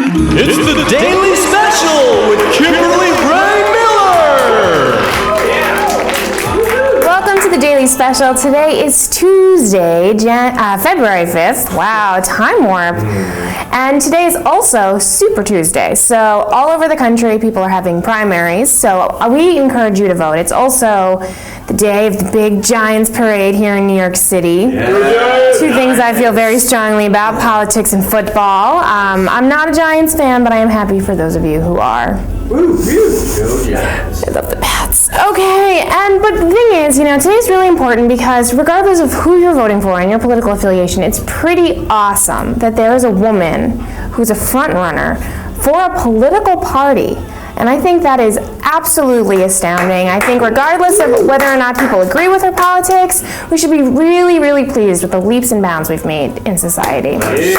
It's the Daily Special with Kimberly Ray Miller! Welcome to the Daily Special. Today is Tuesday, February 5th. Wow, time warp. And today is also Super Tuesday. So all over the country, people are having primaries. So we encourage you to vote. It's also the day of the big Giants parade here in New York City. Two things I feel very strongly about, politics and football. I'm not a Giants fan, but I am happy for those of you who are. Go Giants. I love the Pats. Okay, but the thing is, today's really important because regardless of who you're voting for and your political affiliation, it's pretty awesome that there is a woman who's a front runner for a political party. And I think that is absolutely astounding. I think regardless of whether or not people agree with her politics, we should be really, really pleased with the leaps and bounds we've made in society. Nice.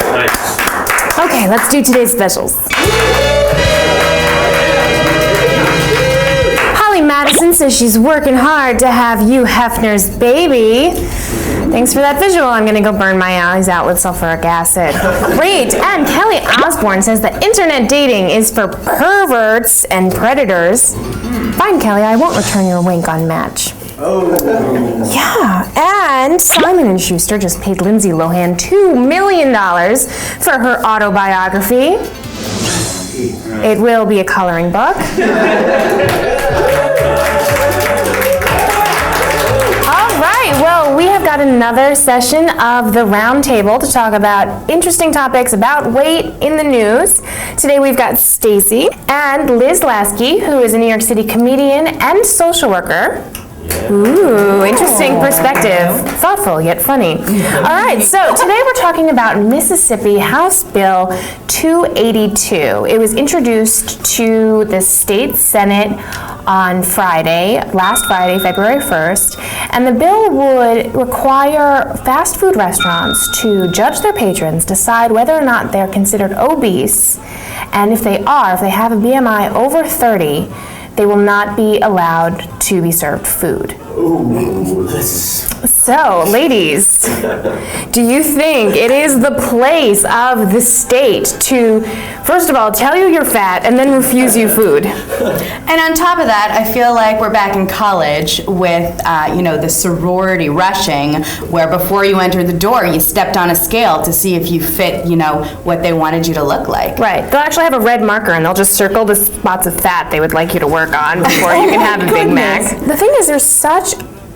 Okay, let's do today's specials. Madison says she's working hard to have Hugh Hefner's baby. Thanks for that visual. I'm gonna go burn my eyes out with sulfuric acid. Great. And Kelly Osborne says that internet dating is for perverts and predators. Fine, Kelly, I won't return your wink on Match. Oh. Yeah, and Simon & Schuster just paid Lindsay Lohan $2 million for her autobiography. It will be a coloring book. Well, we have got another session of the Round Table to talk about interesting topics about weight in the news. Today we've got Stacy and Liz Lasky, who is a New York City comedian and social worker. Ooh, interesting perspective. Thoughtful yet funny. All right, so today we're talking about Mississippi House Bill 282. It was introduced to the state Senate on last Friday, February 1st, and the bill would require fast food restaurants to judge their patrons, decide whether or not they're considered obese, and if they have a BMI over 30, they will not be allowed to be served food. Ooh, So, ladies, do you think it is the place of the state to, first of all, tell you you're fat and then refuse you food? And on top of that, I feel like we're back in college with, the sorority rushing, where before you entered the door, you stepped on a scale to see if you fit, what they wanted you to look like. Right. They'll actually have a red marker and they'll just circle the spots of fat they would like you to work on before you can have a Big Mac. The thing is, there's such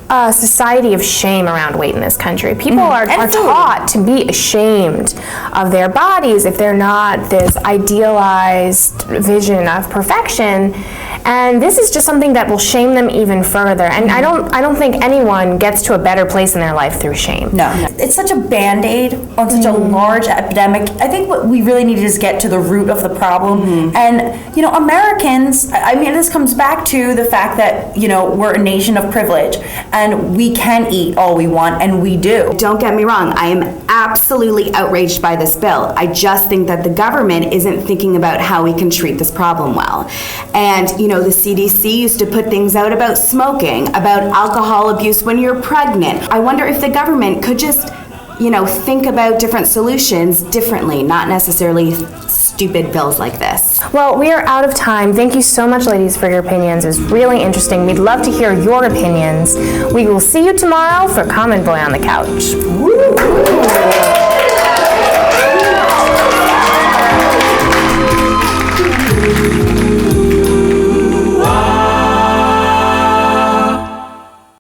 a society of shame around weight in this country. People are taught to be ashamed of their bodies if they're not this idealized vision of perfection. And this is just something that will shame them even further. And I don't think anyone gets to a better place in their life through shame. No. It's such a Band-Aid on such a large epidemic. I think what we really need is get to the root of the problem. And, Americans, this comes back to the fact that, we're a nation of privilege and we can eat all we want, and we do. Don't get me wrong, I am absolutely outraged by this bill. I just think that the government isn't thinking about how we can treat this problem well. And, the CDC used to put things out about smoking, about alcohol abuse when you're pregnant. I wonder if the government could just, think about different solutions differently, not necessarily stupid bills like this. Well, we are out of time. Thank you so much, ladies, for your opinions. It was really interesting. We'd love to hear your opinions. We will see you tomorrow for Common Boy on the Couch. Woo!